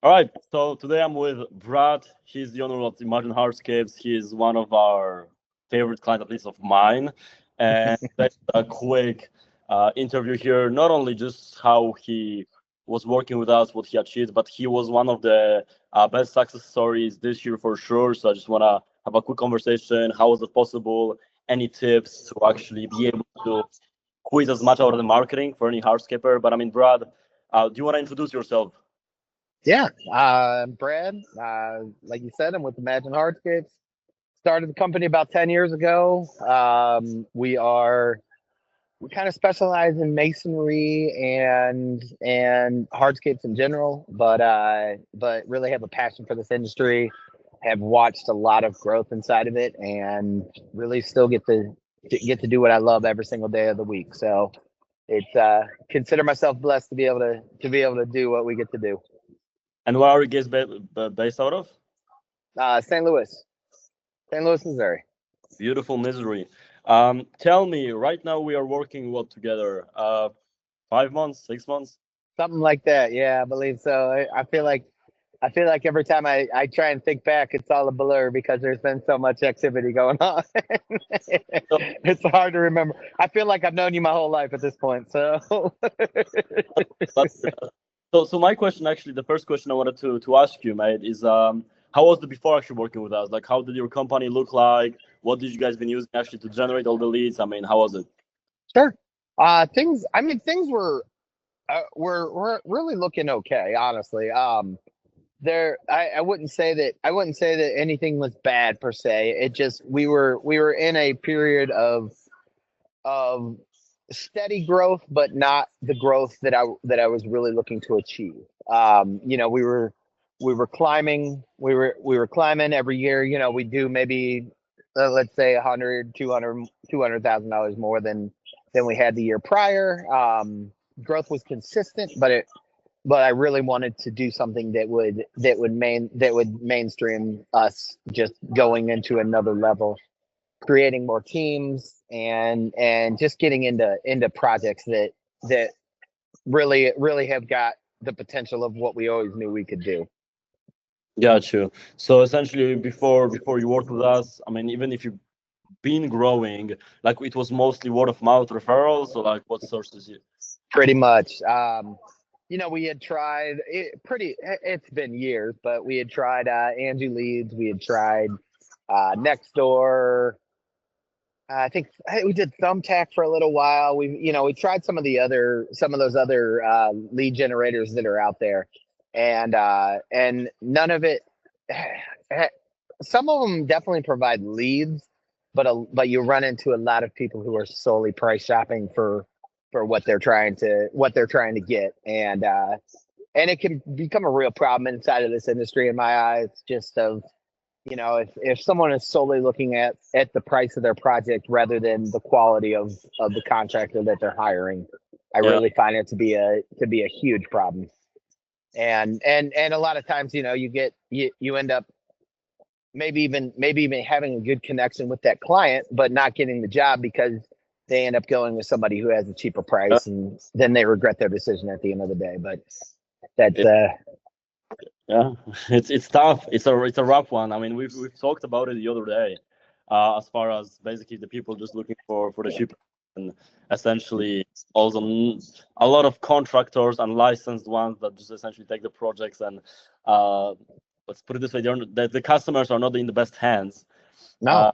All right, so today I'm with Brad. He's the owner of Imagine Hardscapes. He is one of our favorite clients, at least of mine. And that's a quick interview here, not only just how he was working with us, what he achieved, but he was one of the best success stories this year for sure. So I just want to have a quick conversation. How was it possible? Any tips to actually be able to squeeze as much out of the marketing for any hardscaper? But I mean, Brad, do you want to introduce yourself? Yeah, Brad. Like you said, I'm with Imagine Hardscapes. Started the company about 10 years ago. We kind of specialize in masonry and hardscapes in general, but really have a passion for this industry. Have watched a lot of growth inside of it, and really still get to do what I love every single day of the week. So it's consider myself blessed to be able to do what we get to do. And where are you guys based out of? St. Louis, St. Louis, Missouri. Beautiful Missouri. Tell me, right now we are working what together? 5 months, 6 months? Something like that. Yeah, I believe so. I feel like every time I try and think back, it's all a blur because there's been so much activity going on. So, It's hard to remember. I feel like I've known you my whole life at this point. So but, so my question, actually, the first question I wanted to ask you, mate, is how was the before actually working with us? Like, how did your company look like? What did you guys been using actually to generate all the leads? I mean, how was it? sure. Things. I mean, things were really looking okay, honestly. I wouldn't say that anything was bad per se. It just we were in a period of steady growth, but not the growth that I was really looking to achieve. We were climbing. We were climbing every year. We do maybe let's say 100, 200,000 dollars more than we had the year prior. Growth was consistent, but I really wanted to do something that would mainstream us just going into another level, creating more teams and just getting into projects that really have got the potential of what we always knew we could do. Got you. So essentially, before you worked with us, I mean, even if you've been growing, like it was mostly word of mouth referrals, or like what sources you? Pretty much. We had tried it's been years, but we had tried Angie Leads, we had tried Nextdoor. I think we did Thumbtack for a little while. We tried some of those other lead generators that are out there, and none of it. Some of them definitely provide leads, but you run into a lot of people who are solely price shopping for what they're trying to get, and it can become a real problem inside of this industry in my eyes. Just of if someone is solely looking at the price of their project rather than the quality of the contractor that they're hiring, I Yeah. really find it to be a huge problem. And a lot of times, you end up maybe even having a good connection with that client, but not getting the job because they end up going with somebody who has a cheaper price, and then they regret their decision at the end of the day. But that's Yeah, it's tough. It's a rough one. I mean, we've talked about it the other day, as far as basically the people just looking for the cheap, and essentially also a lot of contractors and licensed ones that just essentially take the projects and uh, let's put it this way, the customers are not in the best hands. no, Uh,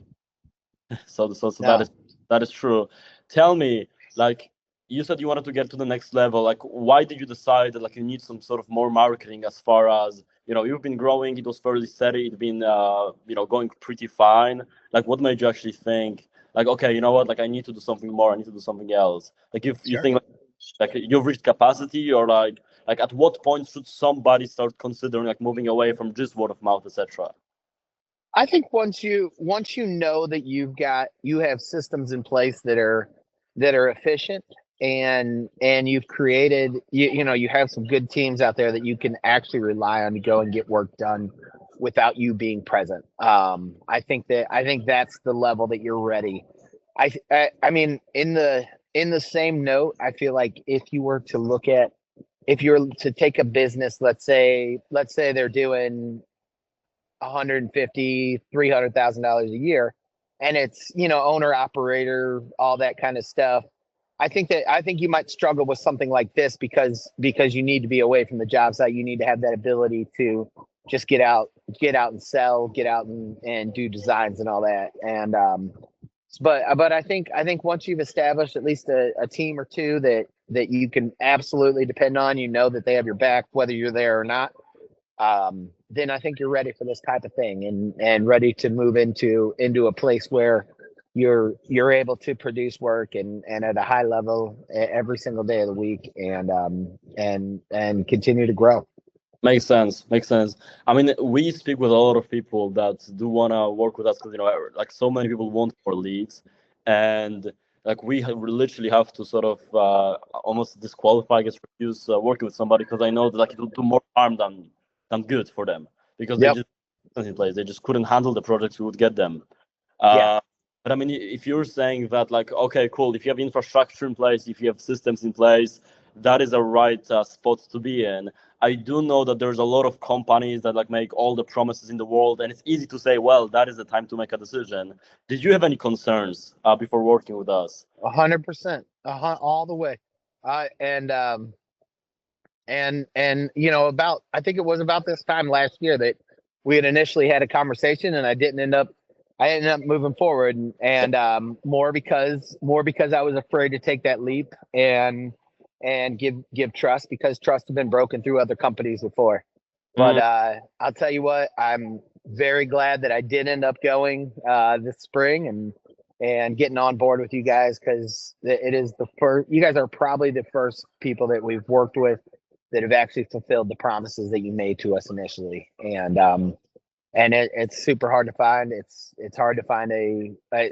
so no. that is true. Tell me, like you said, you wanted to get to the next level. Like, why did you decide that like you need some sort of more marketing? As far as you've been growing, it was fairly steady. It's been going pretty fine. Like, what made you actually think like, okay, you know what? Like, I need to do something more. I need to do something else. Like, if you Sure. think like you've reached capacity, or like at what point should somebody start considering like moving away from just word of mouth, etc. I think once you know that you have systems in place that are efficient, and you've created you have some good teams out there that you can actually rely on to go and get work done without you being present. I think that's the level that you're ready. I mean, in the same note, I feel like if you were to look at if you're to take a business, let's say they're doing 150, $300,000 a year, and it's, owner operator, all that kind of stuff. I think you might struggle with something like this because you need to be away from the job site. You need to have that ability to just get out and sell, get out and do designs and all that. And but I think once you've established at least a team or two that you can absolutely depend on, that they have your back whether you're there or not. Then I think you're ready for this type of thing and ready to move into a place where you're able to produce work and at a high level every single day of the week and continue to grow. Makes sense. Makes sense. I mean, we speak with a lot of people that do want to work with us because, like so many people want more leads, and like literally have to sort of almost disqualify, I guess, refuse working with somebody because I know that like it will do more harm than good for them because they Yep. just in place. They just couldn't handle the projects we would get them. Yeah. But I mean, if you're saying that, like, okay, cool, if you have infrastructure in place, if you have systems in place, that is a right spot to be in. I do know that there's a lot of companies that like make all the promises in the world, and it's easy to say, well, that is the time to make a decision. Did you have any concerns before working with us? 100%, all the way. And about I think it was about this time last year that we had initially had a conversation, and I ended up moving forward, and more because I was afraid to take that leap and give trust, because trust had been broken through other companies before. But I'll tell you what, I'm very glad that I did end up going this spring and getting on board with you guys, because it is the first. You guys are probably the first people that we've worked with that have actually fulfilled the promises that you made to us initially. And it's super hard to find. It's hard to find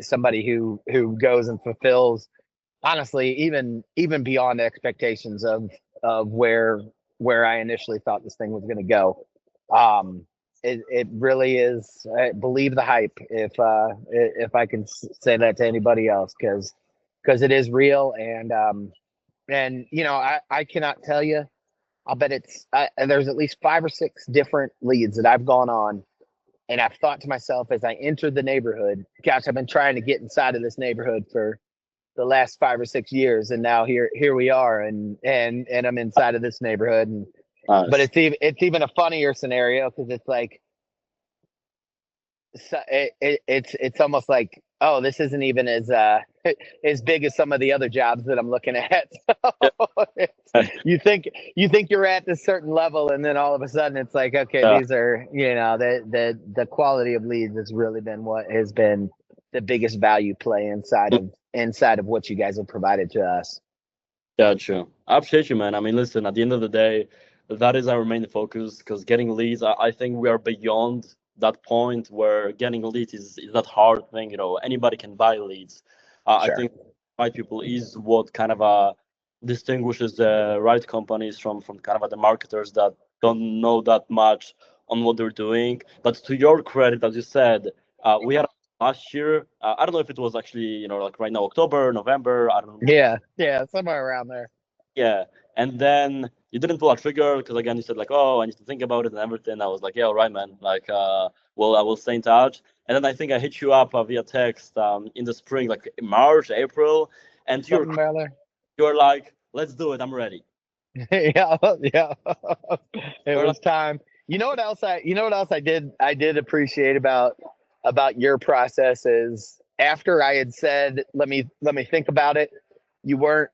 somebody who goes and fulfills, honestly, even beyond expectations of where I initially thought this thing was going to go. It really is. Believe the hype, if I can say that to anybody else, because it is real. And I cannot tell you. I'll bet there's at least 5 or 6 different leads that I've gone on, and I've thought to myself as I entered the neighborhood, gosh, I've been trying to get inside of this neighborhood for the last 5 or 6 years, and now here we are, and I'm inside of this neighborhood. And Nice. but it's even a funnier scenario, because it's like, it's almost like, oh, this isn't even as big as some of the other jobs that I'm looking at. You think you're at this certain level, and then all of a sudden it's like, okay, Yeah. these are, the quality of leads has really been what has been the biggest value play inside of what you guys have provided to us. Gotcha. I appreciate you, man. I mean, listen, at the end of the day, that is our main focus, because getting leads, I think we are beyond that point where getting leads is that hard thing. Anybody can buy leads. I Sure. think right people is what kind of distinguishes the right companies from kind of the marketers that don't know that much on what they're doing. But to your credit, as you said, we had last year. I don't know if it was actually, like right now, October, November. I don't know. Yeah, somewhere around there. Yeah. And then you didn't pull a trigger because, again, you said like, oh, I need to think about it and everything. I was like, yeah, all right, man. Like, well, I will stay in touch. And then I think I hit you up via text in the spring, like March, April. And you're like, let's do it. I'm ready. Yeah. It was time. You know what else I did appreciate about your process is, after I had said, let me think about it, you weren't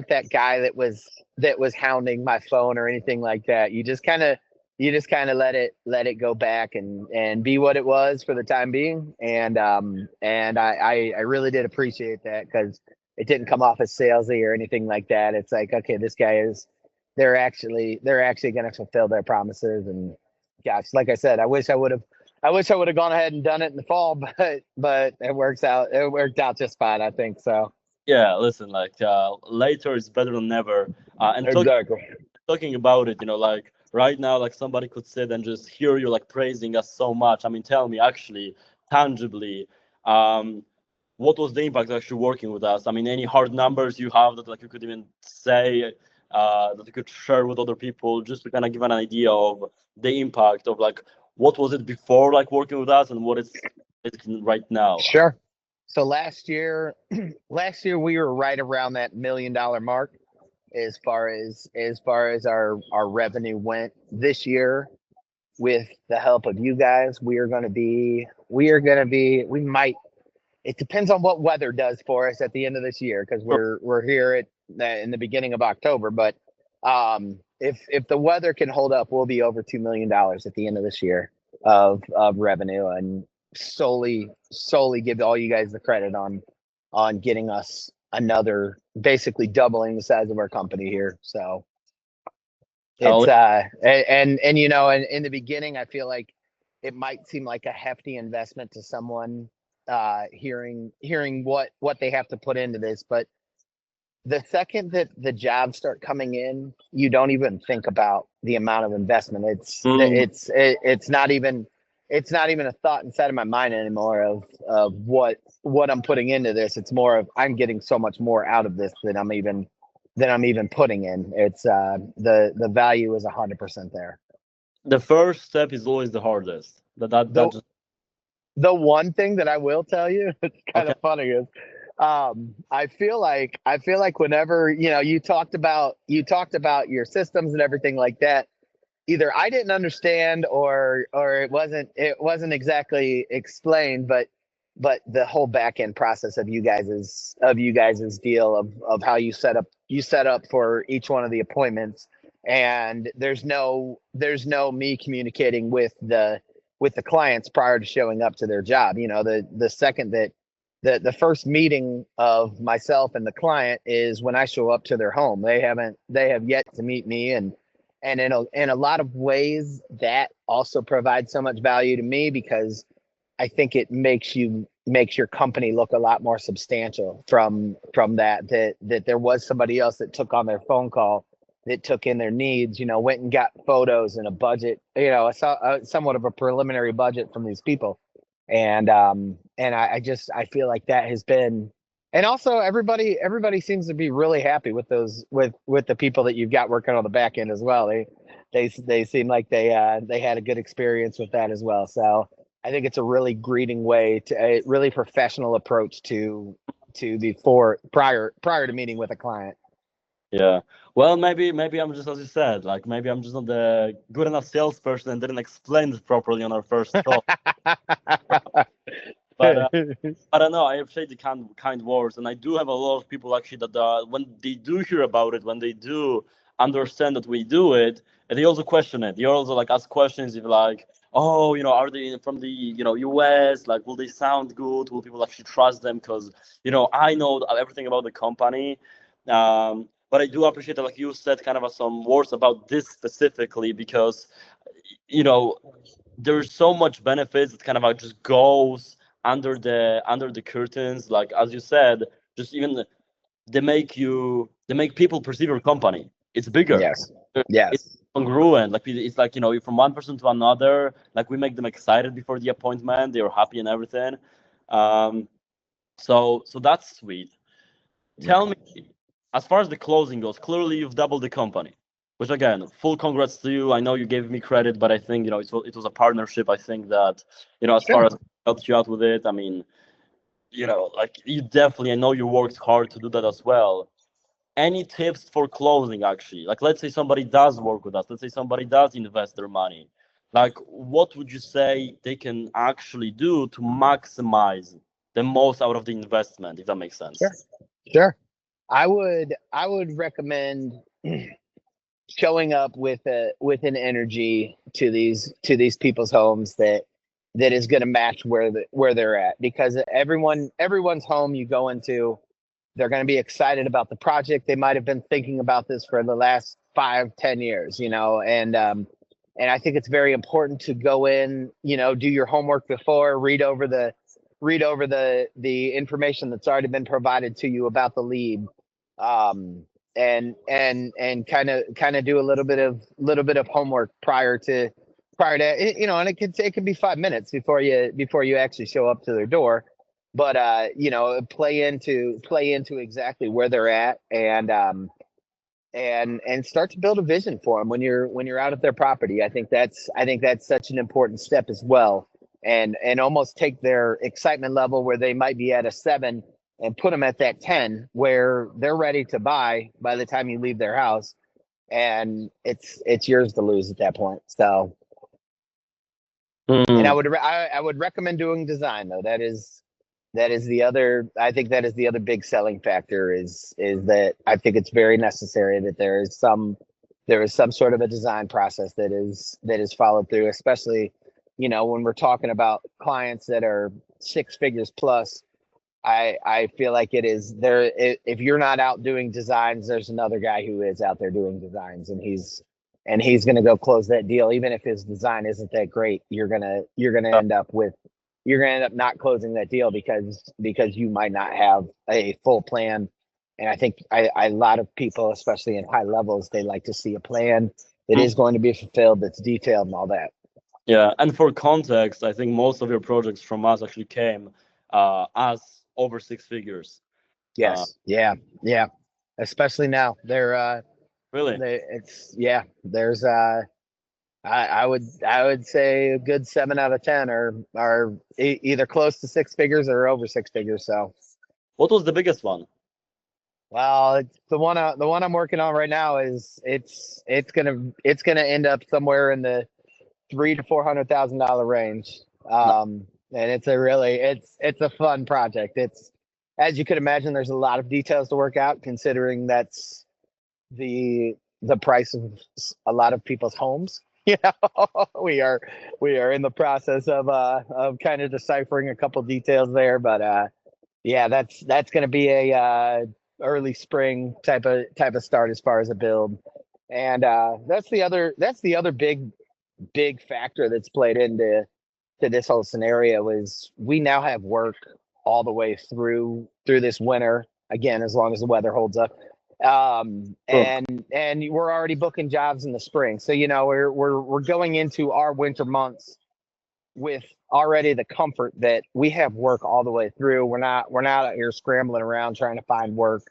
that guy that was hounding my phone or anything like that. You just kind of let it go back and be what it was for the time being. And I really did appreciate that, because it didn't come off as salesy or anything like that. It's like, okay, this guy they're actually going to fulfill their promises. And gosh, like I said, I wish I would have gone ahead and done it in the fall, but it worked out just fine, I think. So Yeah, listen, like later is better than never. And exactly. talking about it, like right now, like somebody could sit and just hear you like praising us so much. I mean, tell me actually, tangibly, what was the impact actually working with us? I mean, any hard numbers you have that like you could even say that you could share with other people, just to kind of give an idea of the impact of like what was it before like working with us and what it's right now? Sure. So last year, last year we were right around that $1 million mark as far as our revenue went. This year, with the help of you guys, we might, it depends on what weather does for us at the end of this year, because we're here in the beginning of October. But if the weather can hold up, we'll be over $2 million at the end of this year of revenue, and solely give all you guys the credit on getting us another, basically doubling the size of our company here. So it's and you know, and in the beginning, I feel like it might seem like a hefty investment to someone hearing what they have to put into this, but the second that the jobs start coming in, you don't even think about the amount of investment. It's not even a thought inside of my mind anymore of what I'm putting into this. It's more of, I'm getting so much more out of this than I'm even putting in. It's the value is 100% there. The first step is always the hardest. The one thing that I will tell you, it's kind of funny, is I feel like whenever, you know, you talked about your systems and everything like that, either I didn't understand or it wasn't exactly explained, but the whole back end process of you guys's deal of how you set up for each one of the appointments, and there's no me communicating with the clients prior to showing up to their job. You know, the second that the first meeting of myself and the client is when I show up to their home. They have yet to meet me, and in a lot of ways that also provides so much value to me, because I think it makes your company look a lot more substantial from that there was somebody else that took on their phone call, that took in their needs, you know, went and got photos and a budget, you know, somewhat of a preliminary budget from these people. And I feel like that has been, and also everybody seems to be really happy with those, with the people that you've got working on the back end as well. They seem like they had a good experience with that as well. So I think it's a really greeting way, to a really professional approach to prior to meeting with a client. Yeah. Well, maybe I'm just, as you said, like maybe I'm just not the good enough salesperson and didn't explain it properly on our first call. But I don't know. I appreciate the kind words, and I do have a lot of people actually that when they do hear about it, when they do understand that we do it, and they also question it. They also like ask questions if like, oh, you know, are they from the US? Like, will they sound good? Will people actually trust them? Because I know everything about the company. But I do appreciate that, like you said, kind of some words about this specifically, because there's so much benefits that kind of like just goes under the curtains. Like as you said, just even they make people perceive your company. It's bigger. Yes. It's congruent. Like it's like from one person to another. Like we make them excited before the appointment. They're happy and everything. So that's sweet. Tell me, as far as the closing goes, clearly you've doubled the company, which again, full congrats to you. I know you gave me credit, but I think it was a partnership. I think that as far as I helped you out with it, I mean, like you definitely, I know you worked hard to do that as well. Any tips for closing, actually? Like, let's say somebody does work with us. Let's say somebody does invest their money. Like, what would you say they can actually do to maximize the most out of the investment, if that makes sense? Sure. I would recommend showing up with an energy to these people's homes that is going to match where they're at, because everyone's home you go into, they're going to be excited about the project. They might have been thinking about this for the last 5-10 years, and I think it's very important to go in, do your homework before, read over the information that's already been provided to you about the lead, and kind of do a little bit of homework prior to and it could be 5 minutes before you actually show up to their door, but play into exactly where they're at, and and start to build a vision for them when you're out at their property. I think that's such an important step as well, and almost take their excitement level where they might be at a 7 and put them at that 10 where they're ready to buy by the time you leave their house, and it's yours to lose at that point. So, and I would recommend doing design though. That is the other, I think that is the other big selling factor is that I think it's very necessary that there is some sort of a design process that is followed through, especially, when we're talking about clients that are 6 figures plus. I feel like it is there. If you're not out doing designs, there's another guy who is out there doing designs, and he's going to go close that deal. Even if his design isn't that great, you're going to end up not closing that deal because you might not have a full plan. And I think a lot of people, especially in high levels, they like to see a plan that is going to be fulfilled, that's detailed and all that. Yeah, and for context, I think most of your projects from us actually came as over 6 figures. Yes. Yeah. Especially now, they're really. There's I would say a good 7 out of 10 are either close to 6 figures or over 6 figures. So, what was the biggest one? Well, it's the one I'm working on right now is it's gonna end up somewhere in the $300,000 to $400,000 range. And it's a fun project. It's, as you could imagine, there's a lot of details to work out, considering that's the price of a lot of people's homes. We are in the process of kind of deciphering a couple details there, but that's going to be a early spring type of start as far as a build, and that's the other big factor that's played into this whole scenario is we now have work all the way through this winter, again, as long as the weather holds up. And we're already booking jobs in the spring. So, we're going into our winter months with already the comfort that we have work all the way through. We're not out here scrambling around trying to find work.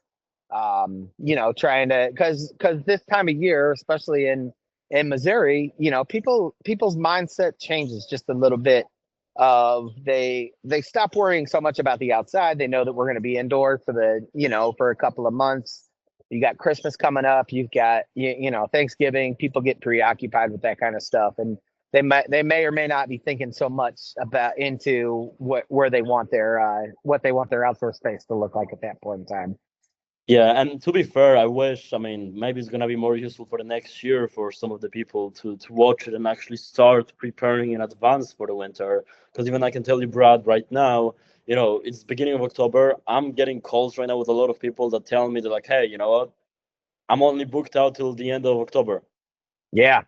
Trying to, because this time of year, especially in Missouri, people's mindset changes just a little bit. They stop worrying so much about the outside. They know that we're going to be indoors for a couple of months. You got Christmas coming up. You've got Thanksgiving. People get preoccupied with that kind of stuff, and they may or may not be thinking so much about into what they want their outdoor space to look like at that point in time. Yeah, and to be fair, maybe it's gonna be more useful for the next year for some of the people to watch it and actually start preparing in advance for the winter. Because even I can tell you, Brad, right now, it's beginning of October. I'm getting calls right now with a lot of people that tell me, they're like, hey, you know what? I'm only booked out till the end of October. Yeah,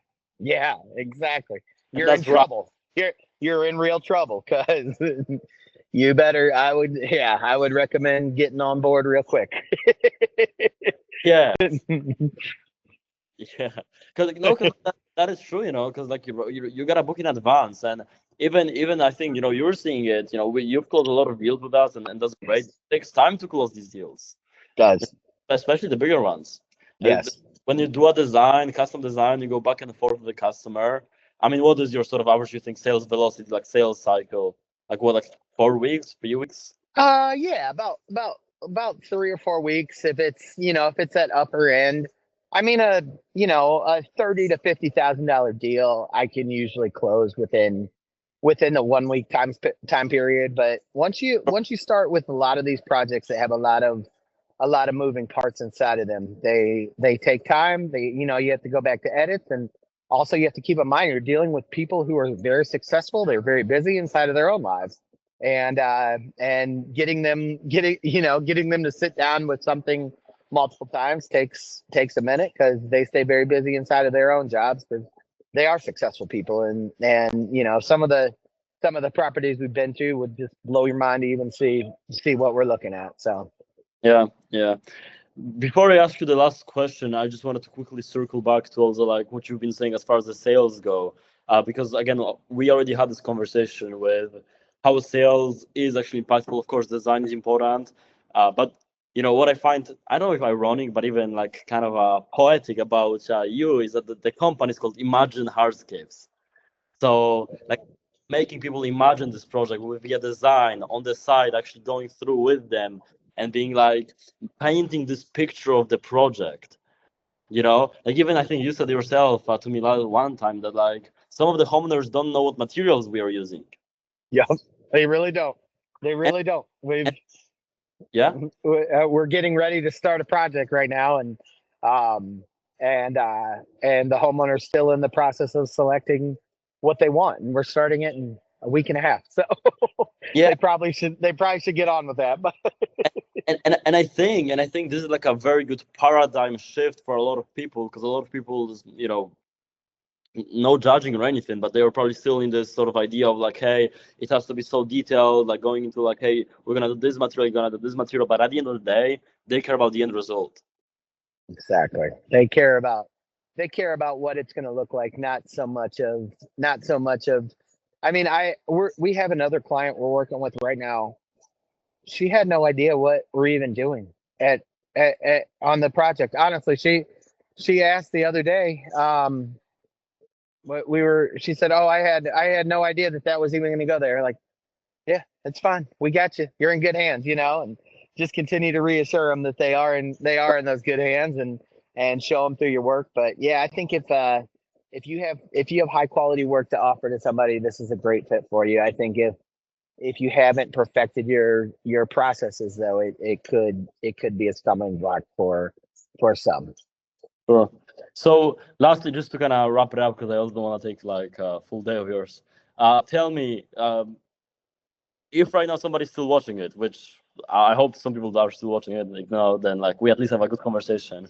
exactly. You're in trouble. You're in real trouble, because you better. I would recommend getting on board real quick. Yeah. Yeah, because that is true, because like you gotta book in advance, and even I think you're seeing it. You've closed a lot of deals with us, and that's great. It takes time to close these deals. Does, especially the bigger ones. Yes. When you do a custom design, you go back and forth with the customer. What is your sort of average, you think, sales velocity, like sales cycle? Like what, like 4 weeks, 3 weeks? Yeah, about 3 or 4 weeks. If it's at upper end, a $30,000 to $50,000 deal, I can usually close within the 1 week time period. But once you start with a lot of these projects that have a lot of moving parts inside of them, they take time. You have to go back to edits, and also you have to keep in mind you're dealing with people who are very successful. They're very busy inside of their own lives, and getting them to sit down with something multiple times takes a minute, because they stay very busy inside of their own jobs, because they are successful people. And some of the properties we've been to would just blow your mind to even see what we're looking at. So yeah. Before I ask you the last question, I just wanted to quickly circle back to also like what you've been saying as far as the sales go, because again, we already had this conversation with how sales is actually impactful. Of course, design is important, but what I find, I don't know if ironic, but even like kind of poetic about you is that the company is called Imagine Hardscapes. So like making people imagine this project with a design on the side, actually going through with them and being like painting this picture of the project. Like even I think you said yourself to me one time that like some of the homeowners don't know what materials we are using. Yeah, they really don't. They really don't. Yeah. We're getting ready to start a project right now, um, and the homeowner's still in the process of selecting what they want, and we're starting it in a week and a half. So Yeah. they probably should get on with that. But and I think this is like a very good paradigm shift for a lot of people, because a lot of people, no judging or anything, but they were probably still in this sort of idea of like, hey, it has to be so detailed, like going into like, hey, we're gonna do this material, you're gonna do this material, but at the end of the day, they care about the end result. exactly, they care about what it's going to look like, not so much of. I mean, we have another client we're working with right now. She had no idea what we're even doing on the project. Honestly, she asked the other day. She said, "Oh, I had no idea that was even going to go there." Like, yeah, it's fine. We got you. You're in good hands, and just continue to reassure them that they are in those good hands, and show them through your work. But yeah, I think if you have high quality work to offer to somebody, this is a great fit for you. I think if you haven't perfected your processes, though, it could be a stumbling block for some. Sure. So lastly, just to kind of wrap it up, because I also don't want to take like a full day of yours. Tell me, if right now somebody's still watching it, which I hope some people are still watching it, like no, then like we at least have a good conversation.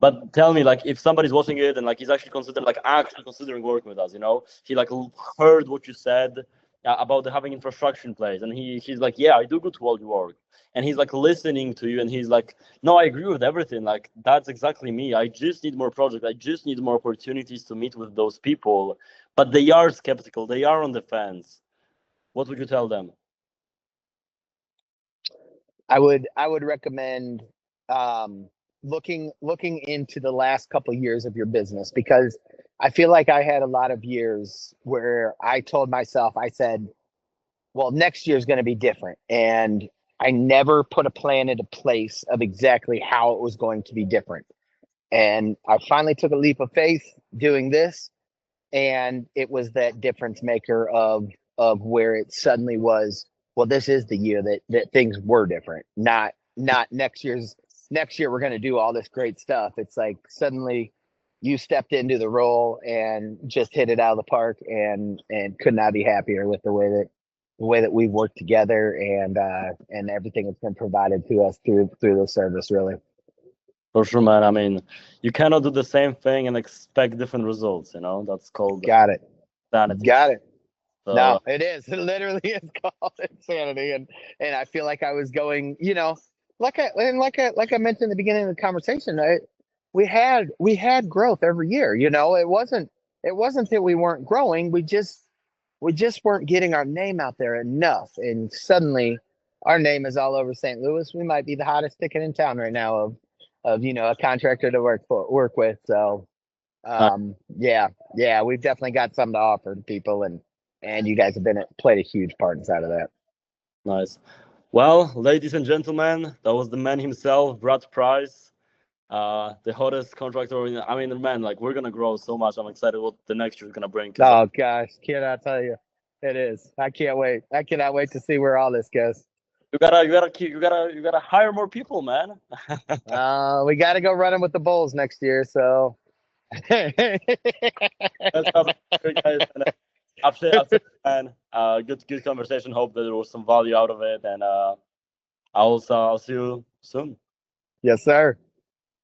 But tell me, like, if somebody's watching it and like he's actually considering working with us, he like heard what you said about having infrastructure in place, and he's like, yeah, I do good quality work, and he's like listening to you, and he's like, no, I agree with everything. Like that's exactly me. I just need more projects. I just need more opportunities to meet with those people, but they are skeptical. They are on the fence. What would you tell them? I would recommend looking into the last couple of years of your business, because I feel like I had a lot of years where I told myself, I said, well, next year is going to be different, and I never put a plan into place of exactly how it was going to be different. And I finally took a leap of faith doing this, and it was that difference maker of where it suddenly was, well, this is the year that things were different, not next year we're going to do all this great stuff. It's like suddenly you stepped into the role and just hit it out of the park, and could not be happier with the way that we've worked together, and everything that's been provided to us through the service, really. For sure, man. I mean, you cannot do the same thing and expect different results. That's called Got it. sanity. Got it. So, No, it is. It literally is called insanity, and I feel like I was going, like I mentioned at the beginning of the conversation. We had growth every year. It wasn't that we weren't growing. We just weren't getting our name out there enough, and suddenly our name is all over St. Louis. We might be the hottest ticket in town right now of a contractor to work with. So yeah, we've definitely got something to offer to people, and you guys have played a huge part inside of that. nice. Well, ladies and gentlemen, that was the man himself, Brad Price, the hottest contractor. I mean, man, like we're gonna grow so much. I'm excited what the next year is gonna bring. Oh gosh, cannot tell you, it is. I can't wait. I cannot wait to see where all this goes. You gotta hire more people, man. We got to go running with the Bulls next year. So. That's good, guys. Absolutely, man. Good conversation. Hope that there was some value out of it, and I'll see you soon. Yes, sir.